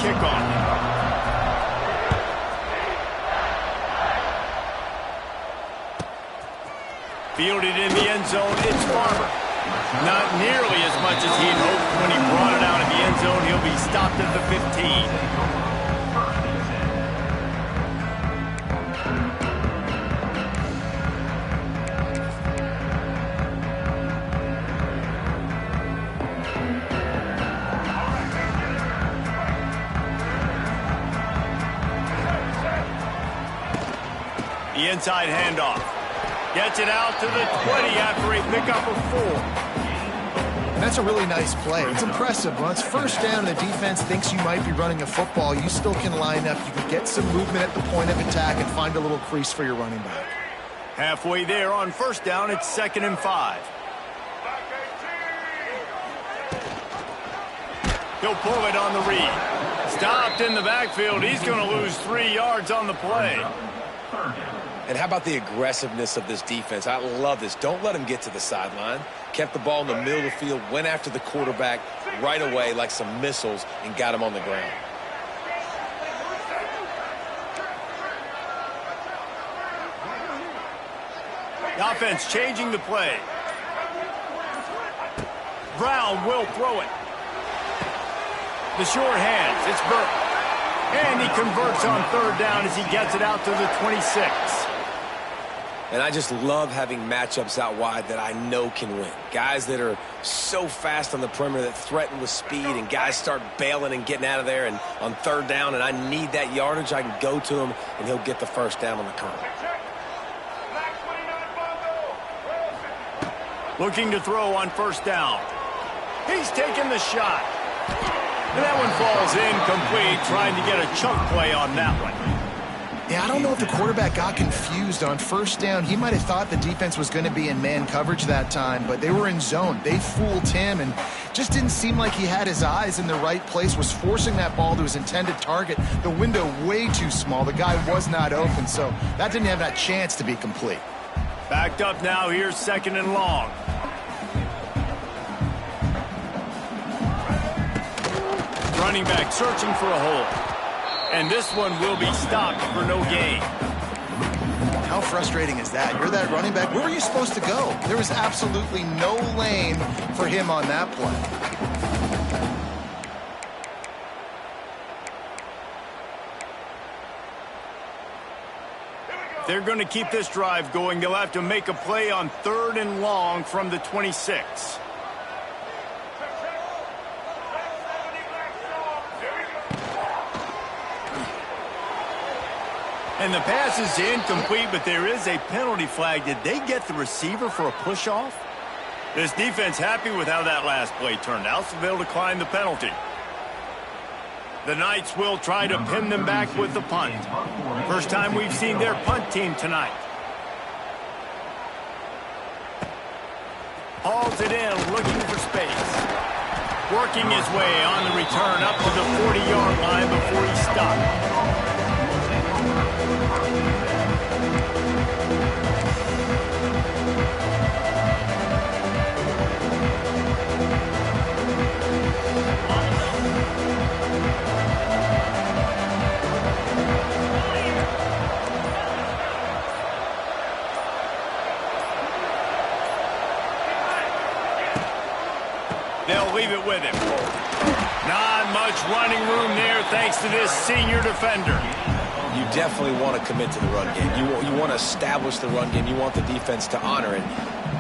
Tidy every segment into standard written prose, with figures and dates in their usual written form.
kickoff. Fielded in the end zone, it's Farmer. Not nearly as much as he'd hoped. When he brought it out of the end zone, he'll be stopped at the 15. The inside handoff. Gets it out to the 20 after a pickup of 4. And that's a really nice play. It's impressive. When it's first down and the defense thinks you might be running a football, you still can line up. You can get some movement at the point of attack and find a little crease for your running back. Halfway there on first down, it's 2nd and 5. He'll pull it on the read. Stopped in the backfield. He's going to lose 3 yards on the play. And how about the aggressiveness of this defense? I love this. Don't let him get to the sideline. Kept the ball in the middle of the field, went after the quarterback right away like some missiles, and got him on the ground. The offense changing the play. Brown will throw it. The short hands, it's Burke. And he converts on 3rd down as he gets it out to the 26. And I just love having matchups out wide that I know can win. Guys that are so fast on the perimeter that threaten with speed, and guys start bailing and getting out of there. And on 3rd down, and I need that yardage, I can go to him, and he'll get the first down on the curve. Looking to throw on 1st down. He's taking the shot. And that one falls incomplete, trying to get a chunk play on that one. Yeah, I don't know if the quarterback got confused on 1st down. He might have thought the defense was going to be in man coverage that time, but they were in zone. They fooled him and just didn't seem like he had his eyes in the right place, was forcing that ball to his intended target. The window way too small. The guy was not open, so that didn't have that chance to be complete. Backed up now, here's 2nd and long. Running back searching for a hole. And this one will be stopped for no gain. How frustrating is that? You're that running back. Where were you supposed to go? There was absolutely no lane for him on that play. They're going to keep this drive going. They'll have to make a play on 3rd and long from the 26. And the pass is incomplete, but there is a penalty flag. Did they get the receiver for a push-off? This defense happy with how that last play turned out, so they'll decline the penalty. The Knights will try to pin them back with the punt. First time we've seen their punt team tonight. Hauls it in, looking for space. Working his way on the return up to the 40-yard line before he stopped. They'll leave it with him. Not much running room there thanks to this senior defender. You definitely want to commit to the run game. You want to establish the run game. You want the defense to honor it.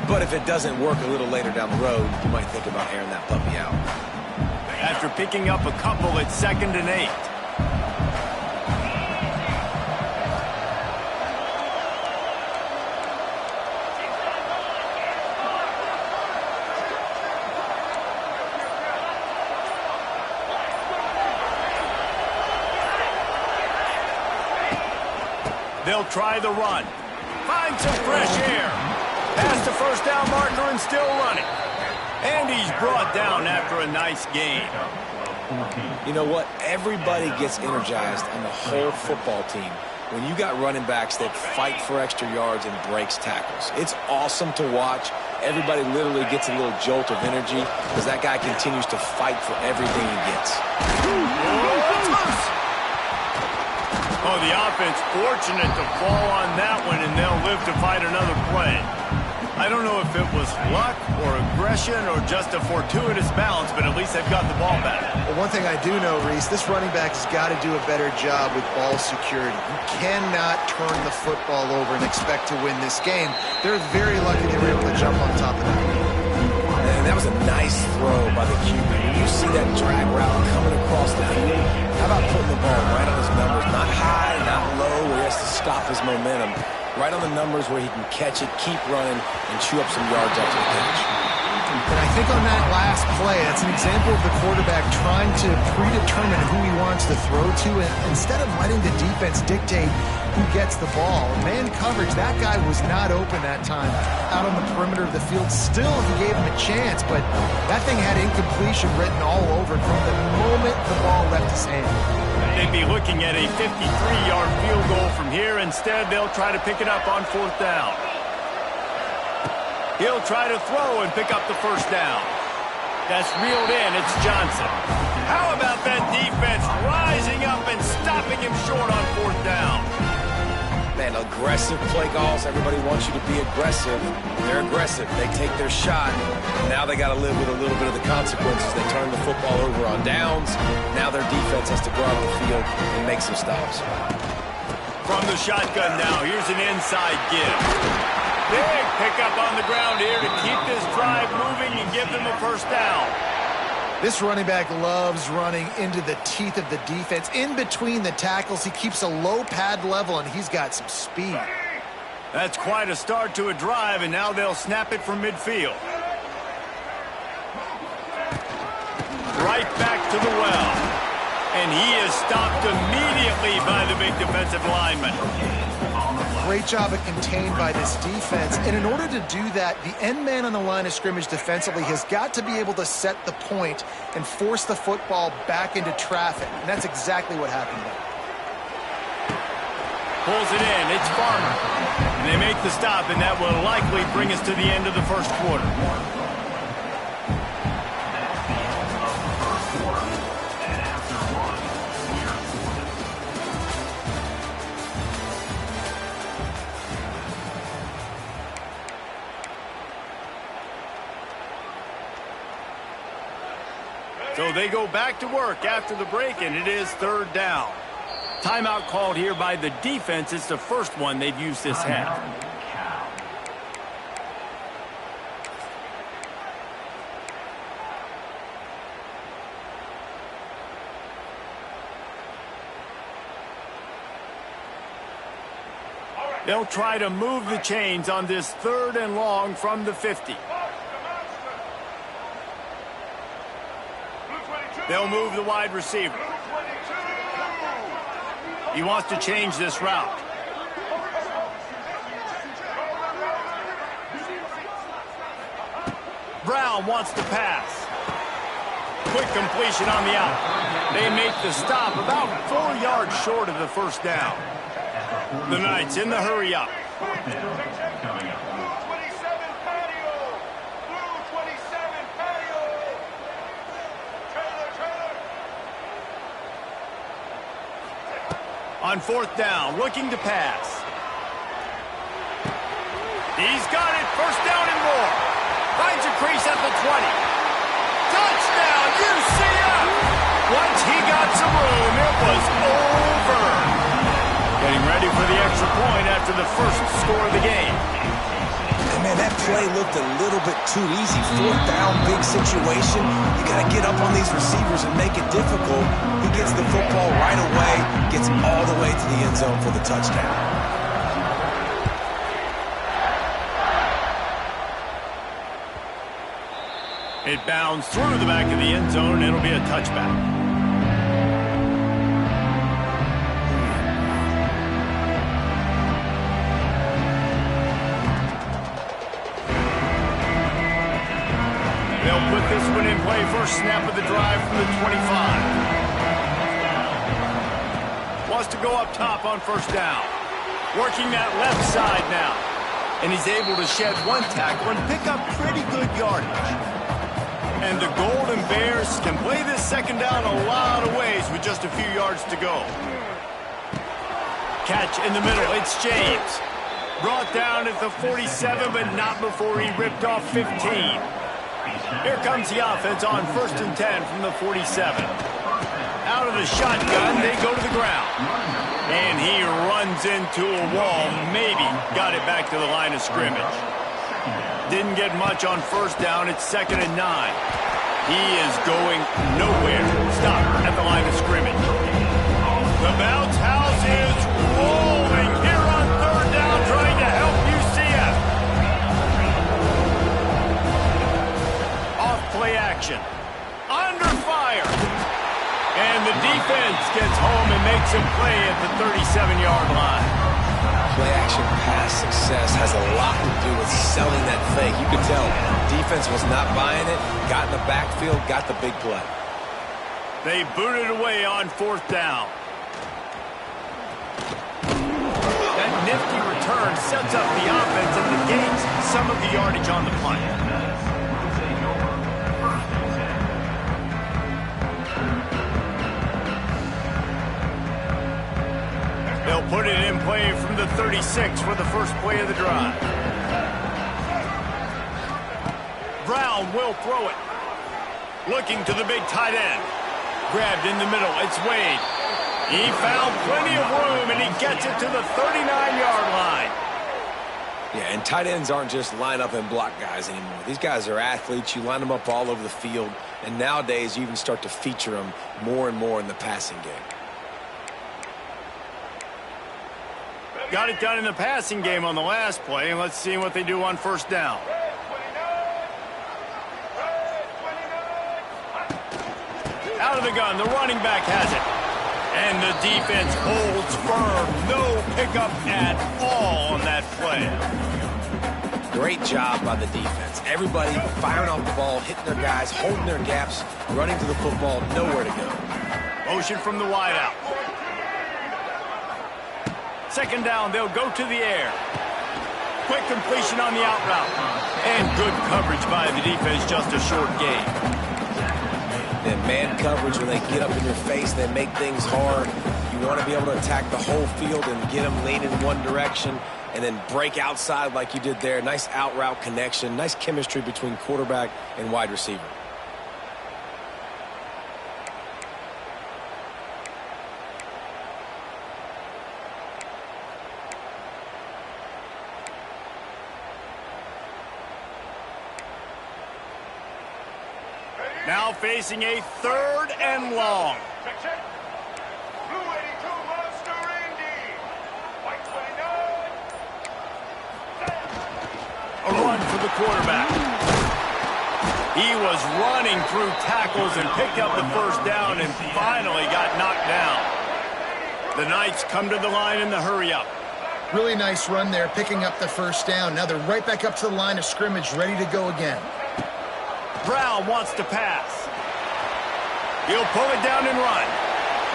But if it doesn't work a little later down the road, you might think about airing that puppy out. After picking up a couple, it's 2nd and 8. They'll try the run. Find some fresh air. Past the 1st down marker and still running. And he's brought down after a nice gain. You know what? Everybody gets energized on the whole football team when you got running backs that fight for extra yards and breaks tackles. It's awesome to watch. Everybody literally gets a little jolt of energy because that guy continues to fight for everything he gets. defense fortunate to fall on that one, and they'll live to fight another play. I don't know if it was luck or aggression or just a fortuitous balance, but at least they've got the ball back. Well, one thing I do know, Reese, this running back has got to do a better job with ball security. You cannot turn the football over and expect to win this game. They're very lucky they were able to jump on top of that. And that was a nice throw by the QB. When you see that drag route coming across the field, how about putting the ball right on his numbers? Not high, not low, where he has to stop his momentum. Right on the numbers where he can catch it, keep running, and chew up some yards after the catch. And I think on that last play, that's an example of the quarterback trying to predetermine who he wants to throw to, and instead of letting the defense dictate who gets the ball. Man coverage, that guy was not open that time out on the perimeter of the field. Still, he gave him a chance, but that thing had incompletion written all over it from the moment the ball left his hand. They'd be looking at a 53-yard field goal from here. Instead, they'll try to pick it up on 4th down. He'll try to throw and pick up the first down. That's reeled in. It's Johnson. How about that defense rising up and stopping him short on 4th down? Man, aggressive play calls. Everybody wants you to be aggressive. They're aggressive. They take their shot. Now they got to live with a little bit of the consequences. They turn the football over on downs. Now their defense has to go out on the field and make some stops. From the shotgun now, here's an inside give. Big pickup on the ground here to keep this drive moving and give them a first down. This running back loves running into the teeth of the defense. In between the tackles, he keeps a low pad level, and he's got some speed. That's quite a start to a drive, and now they'll snap it from midfield. Right back to the well. And he is stopped immediately by the big defensive lineman. Great job of contained by this defense. And in order to do that, the end man on the line of scrimmage defensively has got to be able to set the point and force the football back into traffic. And that's exactly what happened there. Pulls it in. It's Farmer. And they make the stop, and that will likely bring us to the end of the first quarter. So they go back to work after the break, and it is 3rd down. Timeout called here by the defense. It's the first one they've used this half. They'll try to move the chains on this 3rd and long from the 50. They'll move the wide receiver. He wants to change this route. Brown wants to pass. Quick completion on the out. They make the stop about 4 yards short of the first down. The Knights in the hurry up. On 4th down, looking to pass. He's got it. First down and more. Finds a crease at the 20. Touchdown, UCF! Once he got some room, it was over. Getting ready for the extra point after the first score of the game. And man, that play looked a little bit too easy. 4th down, big situation. You got to get up on these receivers and make it difficult. He gets the football right away, gets all the way to the end zone for the touchdown. It bounds through the back of the end zone, and it'll be a touchback. They'll put this one in play. First snap of the drive from the 25. Wants to go up top on first down. Working that left side now. And he's able to shed one tackle and pick up pretty good yardage. And the Golden Bears can play this second down a lot of ways with just a few yards to go. catch in the middle. It's James. Brought down at the 47, but not before he ripped off 15. Here comes the offense on 1st and 10 from the 47. Out of the shotgun, they go to the ground. And he runs into a wall. Maybe got it back to the line of scrimmage. Didn't get much on 1st down. It's 2nd and 9. He is going nowhere. Stop at the line of scrimmage. The bounce house is rolling here on 3rd down, trying to help UCF. Off play action. Under fire. And the defense gets home and makes him play at the 37-yard line. Play-action pass success has a lot to do with selling that fake. You can tell defense was not buying it, got in the backfield, got the big play. They booted away on 4th down. That nifty return sets up the offense and negates some of the yardage on the punt. They'll put it in play from the 36 for the first play of the drive. Brown will throw it. Looking to the big tight end. Grabbed in the middle. It's Wade. He found plenty of room, and he gets it to the 39-yard line. Yeah, and tight ends aren't just line up and block guys anymore. These guys are athletes. You line them up all over the field, and nowadays you even start to feature them more and more in the passing game. Got it done in the passing game on the last play, and let's see what they do on 1st down. Out of the gun, the running back has it. And the defense holds firm. No pickup at all on that play. Great job by the defense. Everybody firing off the ball, hitting their guys, holding their gaps, running to the football, nowhere to go. Motion from the wideout. 2nd down, they'll go to the air. Quick completion on the out route. And good coverage by the defense, just a short gain. Then man coverage, when they get up in your face, they make things hard. You want to be able to attack the whole field and get them leaning in one direction and then break outside like you did there. Nice out route connection, nice chemistry between quarterback and wide receiver. Now facing a 3rd and long. Blue 82 Monster Indy. White 29. A run for the quarterback. He was running through tackles and picked up the 1st down and finally got knocked down. The Knights come to the line in the hurry-up. Really nice run there, picking up the 1st down. Now they're right back up to the line of scrimmage, ready to go again. Brown wants to pass. He'll pull it down and run.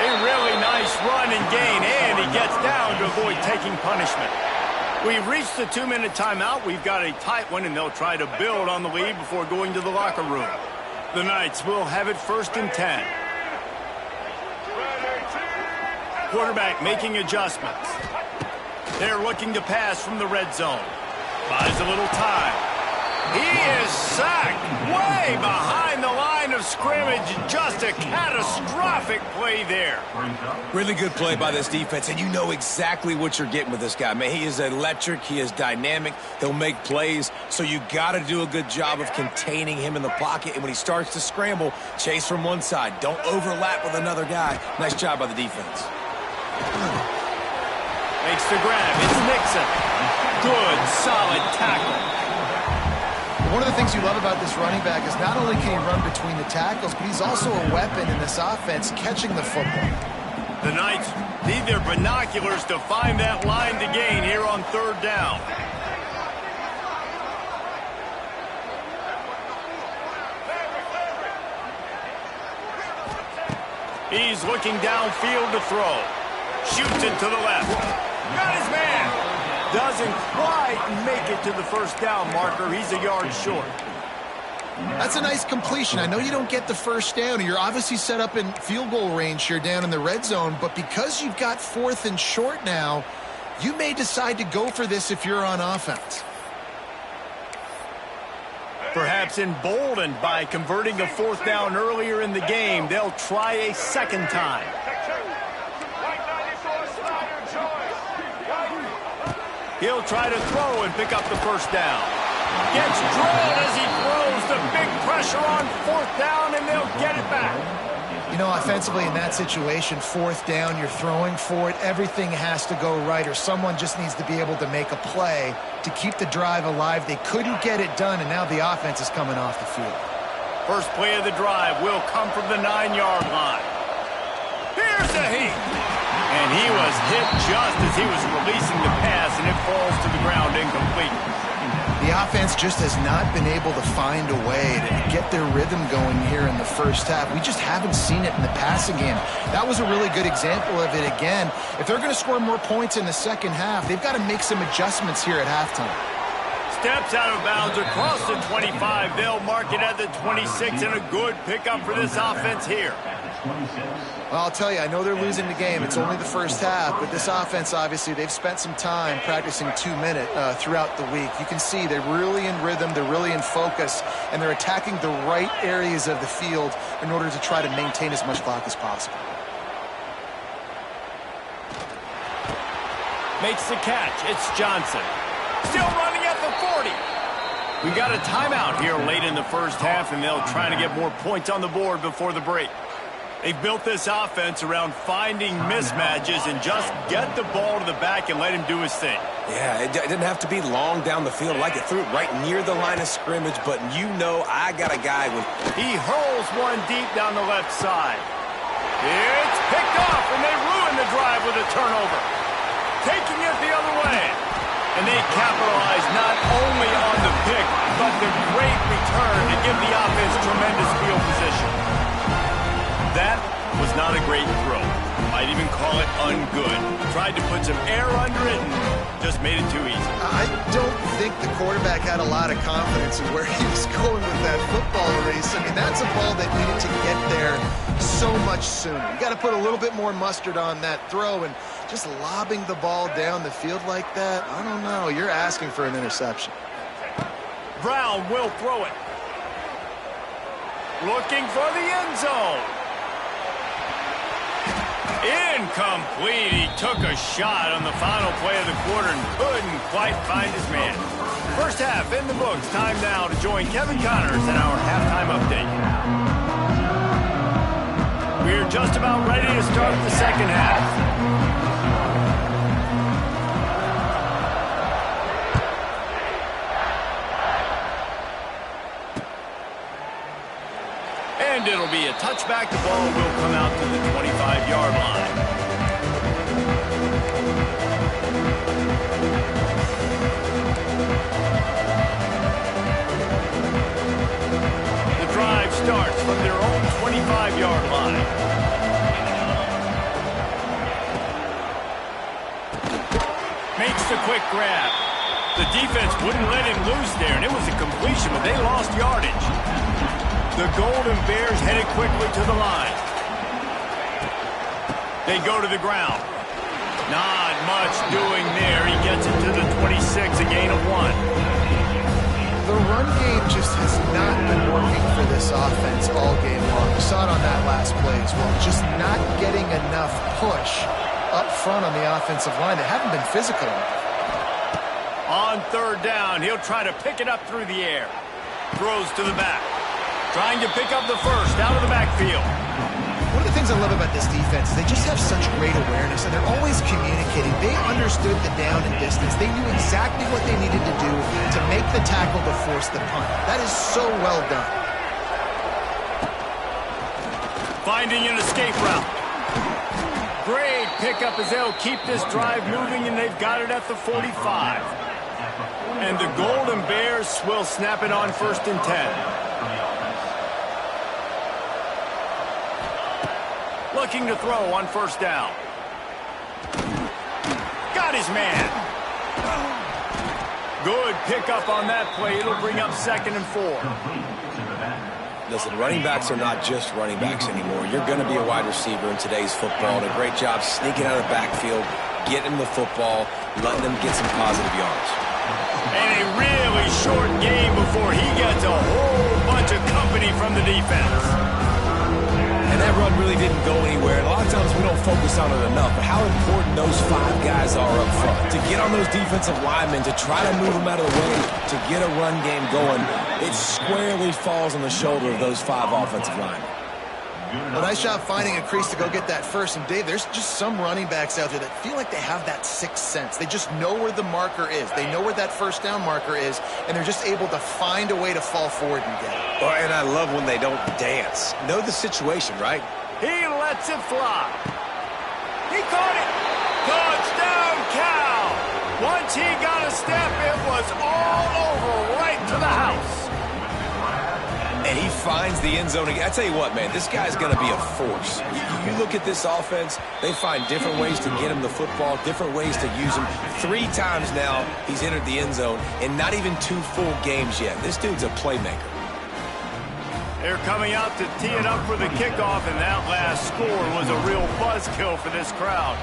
A really nice run and gain, and he gets down to avoid taking punishment. We've reached the 2-minute timeout. We've got a tight one, and they'll try to build on the lead before going to the locker room. The Knights will have it 1st and 10. Quarterback making adjustments. They're looking to pass from the red zone. Buys a little time. He is sacked way behind the line of scrimmage. Just a catastrophic play there. Really good play by this defense, and you know exactly what you're getting with this guy. Man, he is electric. He is dynamic. He'll make plays, so you got to do a good job of containing him in the pocket. And when he starts to scramble, chase from one side. Don't overlap with another guy. Nice job by the defense. Makes the grab. It's Nixon. Good, solid tackle. One of the things you love about this running back is not only can he run between the tackles, but he's also a weapon in this offense, catching the football. The Knights need their binoculars to find that line to gain here on 3rd down. He's looking downfield to throw. Shoots it to the left. Got his man. Doesn't quite make it to the 1st down marker. He's a yard short. That's a nice completion. I know you don't get the first down, and you're obviously set up in field goal range here down in the red zone, but because you've got 4th and short now, you may decide to go for this if you're on offense. Perhaps emboldened by converting a 4th down earlier in the game, they'll try a second time. He'll try to throw and pick up the first down. Gets drilled as he throws. The big pressure on 4th down, and they'll get it back. You know, offensively in that situation, 4th down, you're throwing for it. Everything has to go right, or someone just needs to be able to make a play to keep the drive alive. They couldn't get it done, and now the offense is coming off the field. First play of the drive will come from the 9-yard line. Here's a heat. And he was hit just as he was releasing the pass, and it falls to the ground incomplete. The offense just has not been able to find a way to get their rhythm going here in the first half. We just haven't seen it in the passing game. That was a really good example of it again. If they're going to score more points in the second half, they've got to make some adjustments here at halftime. Steps out of bounds across the 25. They'll mark it at the 26, and a good pickup for this offense here. Well, I'll tell you, I know they're losing the game. It's only the first half, but this offense, obviously, they've spent some time practicing 2-minute throughout the week. You can see they're really in rhythm, they're really in focus, and they're attacking the right areas of the field in order to try to maintain as much clock as possible. Makes the catch. It's Johnson. Still running at the 40. We got a timeout here late in the first half, and they'll try to get more points on the board before the break. They've built this offense around finding mismatches and just get the ball to the back and let him do his thing. Yeah, it didn't have to be long down the field. Like it threw it right near the line of scrimmage, but you know I got a guy with... He hurls one deep down the left side. It's picked off, and they ruin the drive with a turnover. Taking it the other way. And they capitalize not only on the pick, but the great return to give the offense tremendous field position. That was not a great throw. Might even call it ungood. Tried to put some air under it and just made it too easy. I don't think the quarterback had a lot of confidence in where he was going with that football race. I mean, that's a ball that needed to get there so much sooner. You got to put a little bit more mustard on that throw, and just lobbing the ball down the field like that, I don't know. You're asking for an interception. Brown will throw it. Looking for the end zone. Incomplete. He took a shot on the final play of the quarter and couldn't quite find his man. First half in the books. Time now to join Kevin Connors in our halftime update. We're just about ready to start the second half. And it'll be a touchback. The ball will come out to the 25-yard line. The drive starts from their own 25-yard line. Makes the quick grab. The defense wouldn't let him loose there, and it was a completion, but they lost yardage. The Golden Bears headed quickly to the line. They go to the ground. Not much doing there. He gets it to the 26, a gain of 1. The run game just has not been working for this offense all game long. We saw it on that last play as well. Just not getting enough push up front on the offensive line. They haven't been physical enough. On third down, he'll try to pick it up through the air. Throws to the back. Trying to pick up the first out of the backfield. One of the things I love about this defense is they just have such great awareness, and they're always communicating. They understood the down and distance. They knew exactly what they needed to do to make the tackle to force the punt. That is so well done. Finding an escape route. Great pickup as they'll keep this drive moving, and they've got it at the 45. And the Golden Bears will snap it on 1st and 10. Looking to throw on first down. Got his man. Good pickup on that play. It'll bring up 2nd and 4. Listen, running backs are not just running backs anymore. You're going to be a wide receiver in today's football. And a great job sneaking out of the backfield, getting the football, letting them get some positive yards. And a really short game before he gets a whole bunch of company from the defense. And that run really didn't go anywhere. And a lot of times we don't focus on it enough, but how important those 5 guys are up front. To get on those defensive linemen, to try to move them out of the way, to get a run game going, it squarely falls on the shoulder of those 5 offensive linemen. Well, nice job finding a crease to go get that first. And, Dave, there's just some running backs out there that feel like they have that sixth sense. They just know where the marker is. They know where that first down marker is, and they're just able to find a way to fall forward and get it. Oh, and I love when they don't dance. Know the situation, right? He lets it fly. He caught it. Touchdown, Cal. Once he got a step, it was all over right to the house. And he finds the end zone again. I tell you what, man, this guy's going to be a force. You look at this offense, they find different ways to get him the football, different ways to use him. 3 times now he's entered the end zone, and not even 2 full games yet. This dude's a playmaker. They're coming out to tee it up for the kickoff, and that last score was a real buzzkill for this crowd.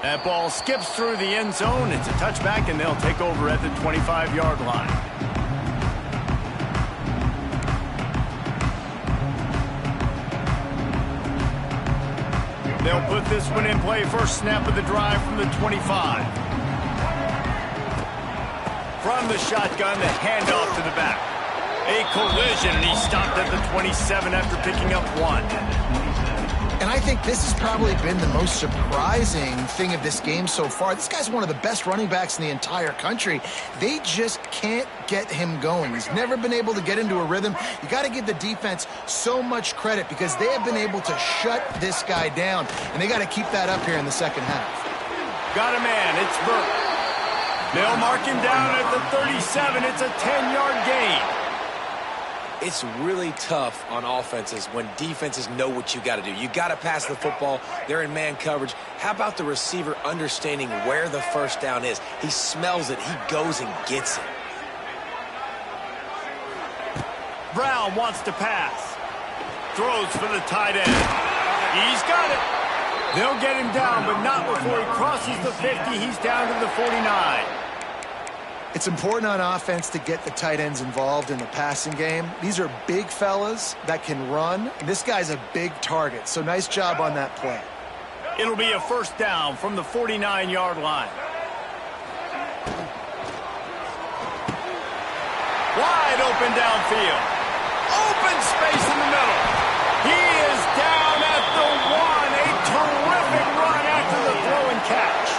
That ball skips through the end zone. It's a touchback, and they'll take over at the 25-yard line. They'll put this one in play. First snap of the drive from the 25. From the shotgun, the handoff to the back. A collision, and he stopped at the 27 after picking up 1. And I think this has probably been the most surprising thing of this game so far. This guy's one of the best running backs in the entire country. They just can't get him going. He's never been able to get into a rhythm. You got to give the defense so much credit because they have been able to shut this guy down, and they got to keep that up here in the second half. Got a man. It's Burke. They'll mark him down at the 37. It's a 10-yard gain. It's really tough on offenses when defenses know what you got to do. You got to pass the football. They're in man coverage. How about the receiver understanding where the first down is? He smells it. He goes and gets it. Brown wants to pass. Throws for the tight end. He's got it. They'll get him down, but not before he crosses the 50. He's down to the 49. It's important on offense to get the tight ends involved in the passing game. These are big fellas that can run. This guy's a big target, so nice job on that play. It'll be a first down from the 49-yard line. Wide open downfield. Open space in the middle. He is down at the 1. A terrific run after the throw and catch.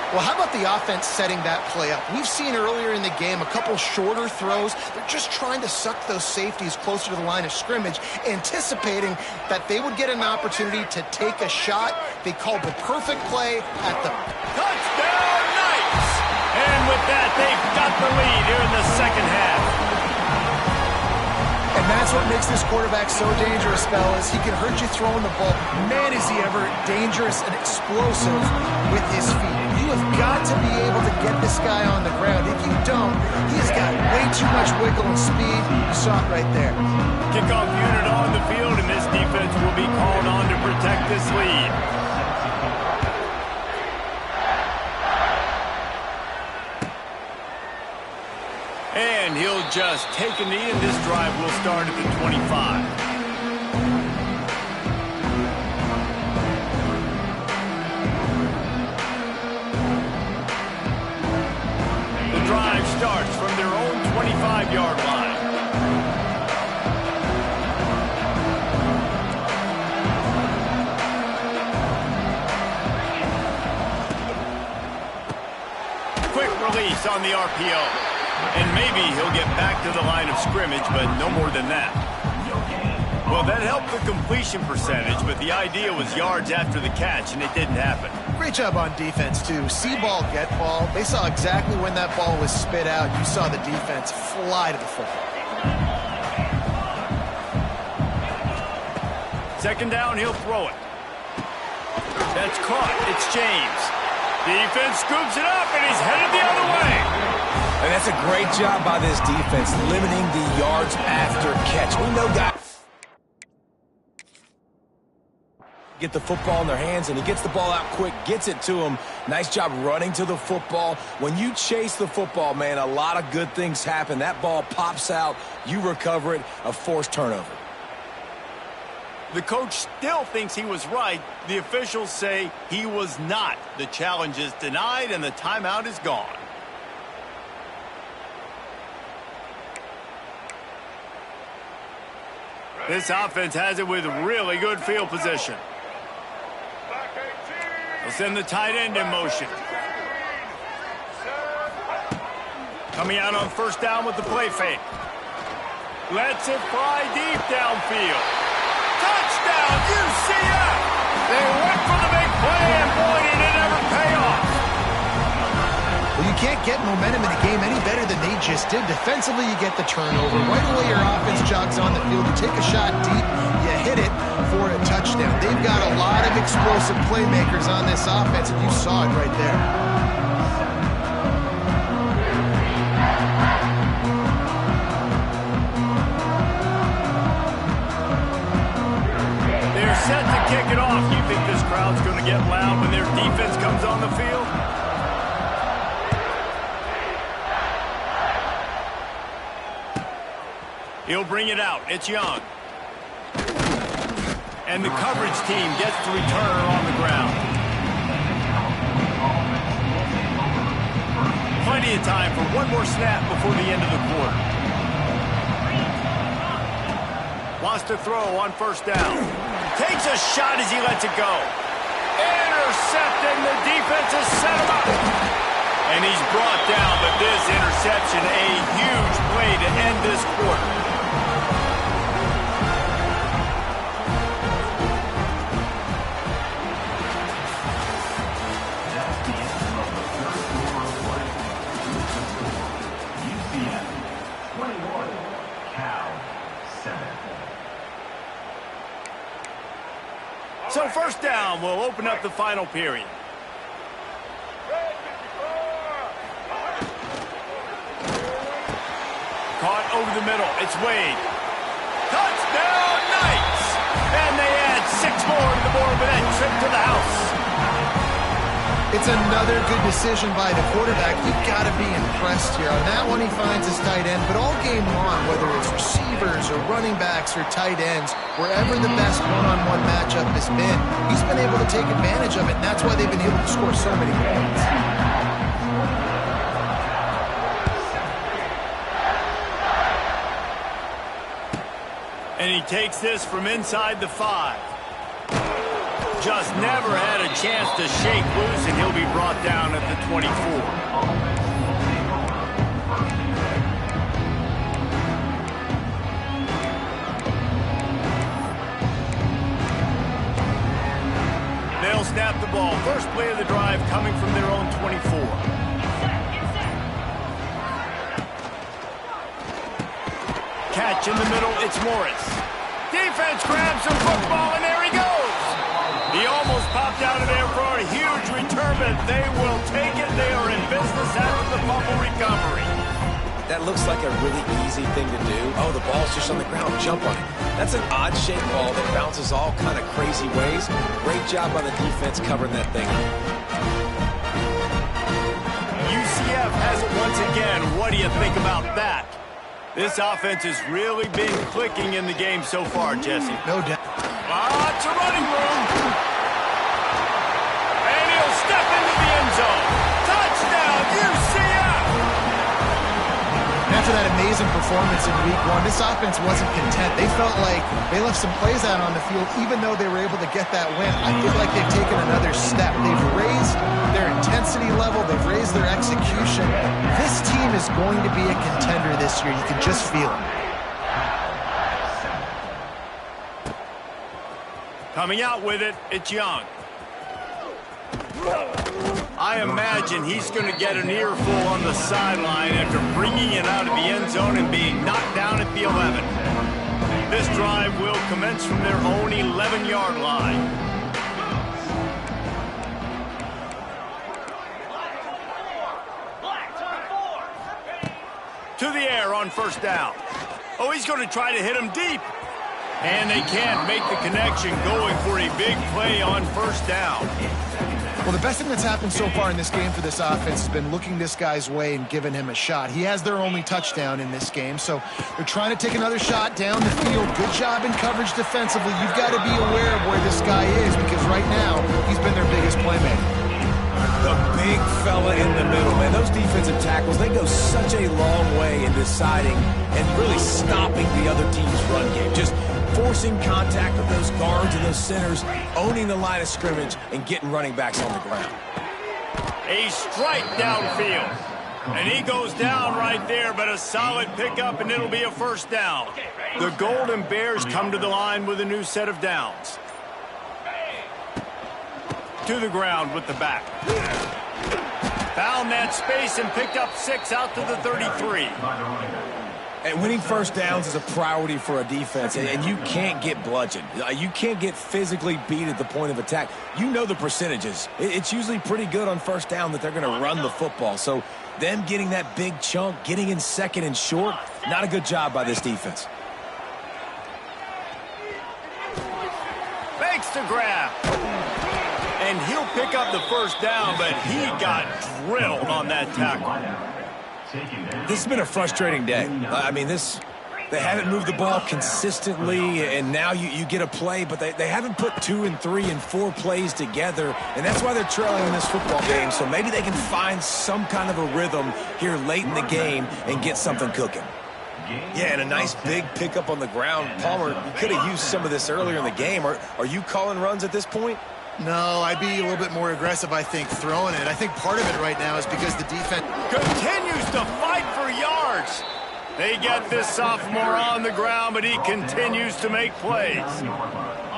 Well, how about the offense setting that play up? We've seen earlier in the game a couple shorter throws. They're just trying to suck those safeties closer to the line of scrimmage, anticipating that they would get an opportunity to take a shot. They called the perfect play at the touchdown Knights! And with that, they've got the lead here in the second half. And that's what makes this quarterback so dangerous, fellas. He can hurt you throwing the ball. Man, is he ever dangerous and explosive with his feet. You have got to be able to get this guy on the ground. If you don't, he's got way too much wiggle and speed. You saw it right there. Kickoff unit on the field, and this defense will be called on to protect this lead. And he'll just take a knee, and this drive will start at the 25. Drive starts from their own 25-yard line. Quick release on the RPO. And maybe he'll get back to the line of scrimmage, but no more than that. Well, that helped the completion percentage, but the idea was yards after the catch, and it didn't happen. Great job on defense, too. See ball, get ball. They saw exactly when that ball was spit out. You saw the defense fly to the football. Second down, he'll throw it. That's caught. It's James. Defense scoops it up, and he's headed the other way. And that's a great job by this defense, limiting the yards after catch. We know guys get the football in their hands, and he gets the ball out quick, gets it to him. Nice job running to the football. When you chase the football, man, a lot of good things happen. That ball pops out, you recover it, a forced turnover. The coach still thinks he was right. The officials say he was not. The challenge is denied, and the timeout is gone. This offense has it with really good field position. They'll send the tight end in motion. Coming out on first down with the play fake. Lets it fly deep downfield. Touchdown, UCF! They went for the big play, and boy, did it ever pay off. Well, you can't get momentum in a game any better than they just did. Defensively, you get the turnover. Right away, your offense jogs on the field. You take a shot deep, you hit it for a touchdown. They've got a lot of explosive playmakers on this offense, and you saw it right there. They're set to kick it off. You think this crowd's going to get loud when their defense comes on the field? He'll bring it out. It's Young. And the coverage team gets the returner on the ground. Plenty of time for one more snap before the end of the quarter. Wants to throw on first down. Takes a shot as he lets it go. Intercepted, the defense has set him up. And he's brought down, but this interception, a huge play to end this quarter. So first down will open up the final period. Caught over the middle. It's Wade. Touchdown, Knights! And they add 6 more to the board with that trip to the house. It's another good decision by the quarterback. You've got to be impressed here. On that one, he finds his tight end. But all game long, whether it's receivers or running backs or tight ends, wherever the best one-on-one matchup has been, he's been able to take advantage of it, and that's why they've been able to score so many points. And he takes this from inside the 5. Just never had a chance to shake loose, and he'll be brought down at the 24. They'll snap the ball. First play of the drive coming from their own 24. Catch in the middle, it's Morris. Defense grabs the football, and there he goes. He almost popped out of there for a huge return, but they will take it. They are in business after the fumble recovery. That looks like a really easy thing to do. Oh, the ball's just on the ground. Jump on it. That's an odd-shaped ball that bounces all kind of crazy ways. Great job by the defense covering that thing up. UCF has it once again. What do you think about that? This offense has really been clicking in the game so far, Jesse. No doubt. Lots of running room. And he'll step into the end zone. Touchdown, UCF! After that amazing performance in week 1, this offense wasn't content. They felt like they left some plays out on the field, even though they were able to get that win. I feel like they've taken another step. They've raised their intensity level. They've raised their execution. This team is going to be a contender this year. You can just feel it. Coming out with it, it's Young. I imagine he's going to get an earful on the sideline after bringing it out of the end zone and being knocked down at the 11. This drive will commence from their own 11-yard line. on first down. Oh, he's going to try to hit him deep. And they can't make the connection, going for a big play on first down. Well, the best thing that's happened so far in this game for this offense has been looking this guy's way and giving him a shot. He has their only touchdown in this game, so they're trying to take another shot down the field. Good job in coverage defensively. You've got to be aware of where this guy is, because right now he's been their biggest playmaker. The big fella in the middle, man. Those defensive tackles, they go such a long way in deciding and really stopping the other team's run game. Just forcing contact with those guards and those centers, owning the line of scrimmage, and getting running backs on the ground. A strike downfield. And he goes down right there, but a solid pickup, and it'll be a first down. The Golden Bears come to the line with a new set of downs. To the ground with the back. Found that space and picked up 6 out to the 33. And winning first downs is a priority for a defense, and you can't get bludgeoned. You can't get physically beat at the point of attack. You know the percentages. It's usually pretty good on first down that they're going to run the football. So them getting that big chunk, getting in second and short, not a good job by this defense. Fakes to grab. And he'll pick up the first down, but he got drilled on that tackle. This has been a frustrating day. I mean, they haven't moved the ball consistently, and now you get a play, but they haven't put 2 and 3 and 4 plays together, and that's why they're trailing in this football game. So maybe they can find some kind of a rhythm here late in the game and get something cooking. Yeah, and a nice big pickup on the ground. Palmer, you could have used some of this earlier in the game. Are you calling runs at this point? No, I'd be a little bit more aggressive, I think, throwing it. I think part of it right now is because the defense Continues to fight for yards. They get this sophomore on the ground, but he continues to make plays.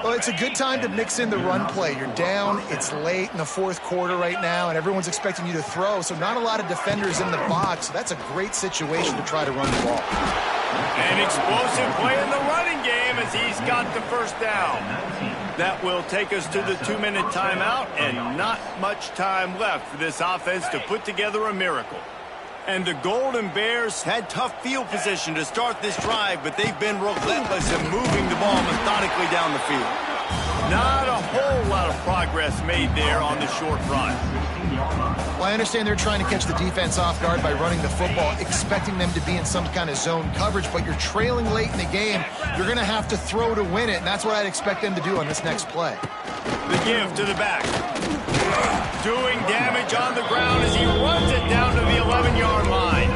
Well, it's a good time to mix in the run play. You're down, it's late in the fourth quarter right now, and everyone's expecting you to throw, so not a lot of defenders in the box. So that's a great situation to try to run the ball. An explosive play in the running game as he's got the first down. That will take us to the 2-minute timeout, and not much time left for this offense to put together a miracle. And the Golden Bears had tough field position to start this drive, but they've been relentless in moving the ball methodically down the field. Not a whole lot of progress made there on the short run. Well, I understand they're trying to catch the defense off guard by running the football, expecting them to be in some kind of zone coverage, but you're trailing late in the game. You're going to have to throw to win it, and that's what I'd expect them to do on this next play. The give to the back. Doing damage on the ground as he runs it down to the 11-yard line.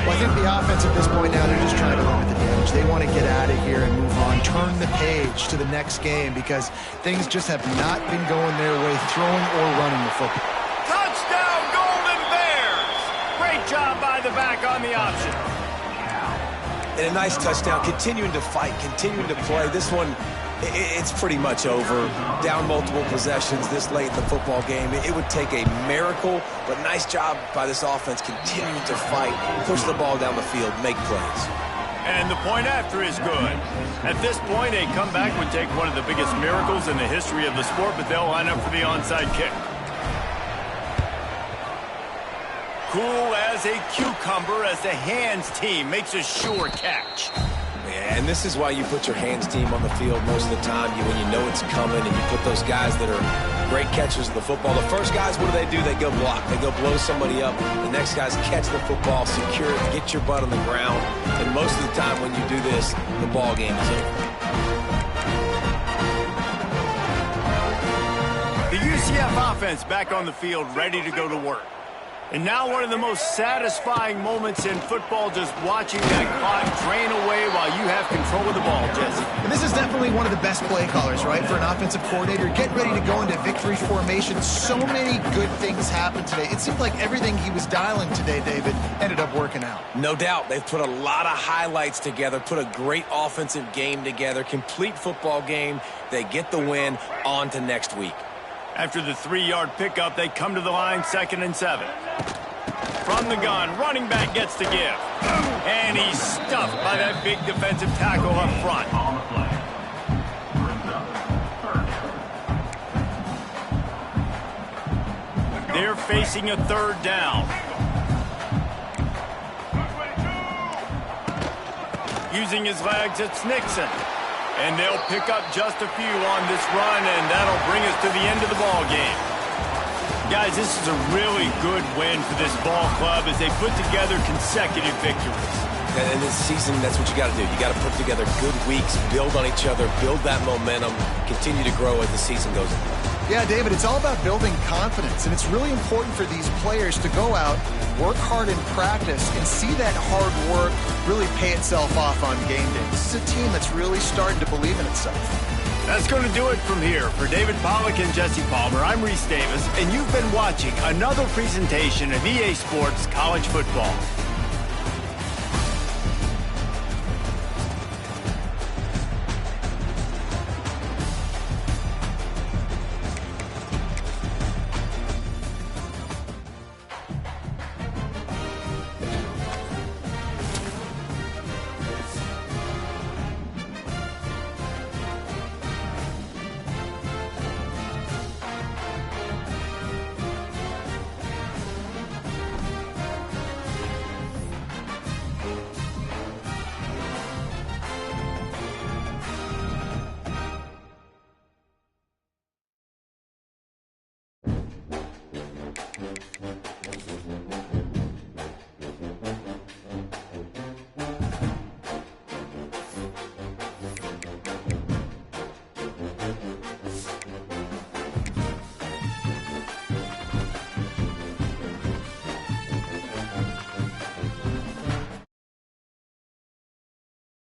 Well, I think the offense at this point now, they're just trying to limit the damage. They want to get out of here and move on, turn the page to the next game, because things just have not been going their way, throwing or running the football. Touchdown, Golden Bears! Great job by the back on the option. And a nice touchdown, continuing to fight, continuing to play. This one, it's pretty much over. Down multiple possessions this late in the football game. It would take a miracle, but nice job by this offense continuing to fight, push the ball down the field, make plays. And the point after is good. At this point, a comeback would take one of the biggest miracles in the history of the sport, but they'll line up for the onside kick. Cool as a cucumber as the hands team makes a sure catch. Yeah, and this is why you put your hands team on the field most of the time when you know it's coming, and you put those guys that are great catchers of the football. The first guys, what do? They go block. They go blow somebody up. The next guys catch the football, secure it, get your butt on the ground. And most of the time when you do this, the ball game is over. The UCF offense back on the field, ready to go to work. And now one of the most satisfying moments in football, just watching that clock drain away while you have control of the ball, Jesse. And this is definitely one of the best play callers, right, for an offensive coordinator. Get ready to go into victory formation. So many good things happened today. It seemed like everything he was dialing today, David, ended up working out. No doubt. They've put a lot of highlights together, put a great offensive game together, complete football game. They get the win. On to next week. After the 3-yard pickup, they come to the line, 2nd and 7. From the gun, running back gets the give. And he's stuffed by that big defensive tackle up front. They're facing a 3rd down. Using his legs, it's Nixon. And they'll pick up just a few on this run, and that'll bring us to the end of the ball game. Guys, this is a really good win for this ball club as they put together consecutive victories. And in this season, that's what you got to do. You got to put together good weeks, build on each other, build that momentum, continue to grow as the season goes on. Yeah, David, it's all about building confidence, and it's really important for these players to go out, work hard in practice, and see that hard work really pay itself off on game day. This is a team that's really starting to believe in itself. That's going to do it from here. For David Pollack and Jesse Palmer, I'm Reese Davis, and you've been watching another presentation of EA Sports College Football.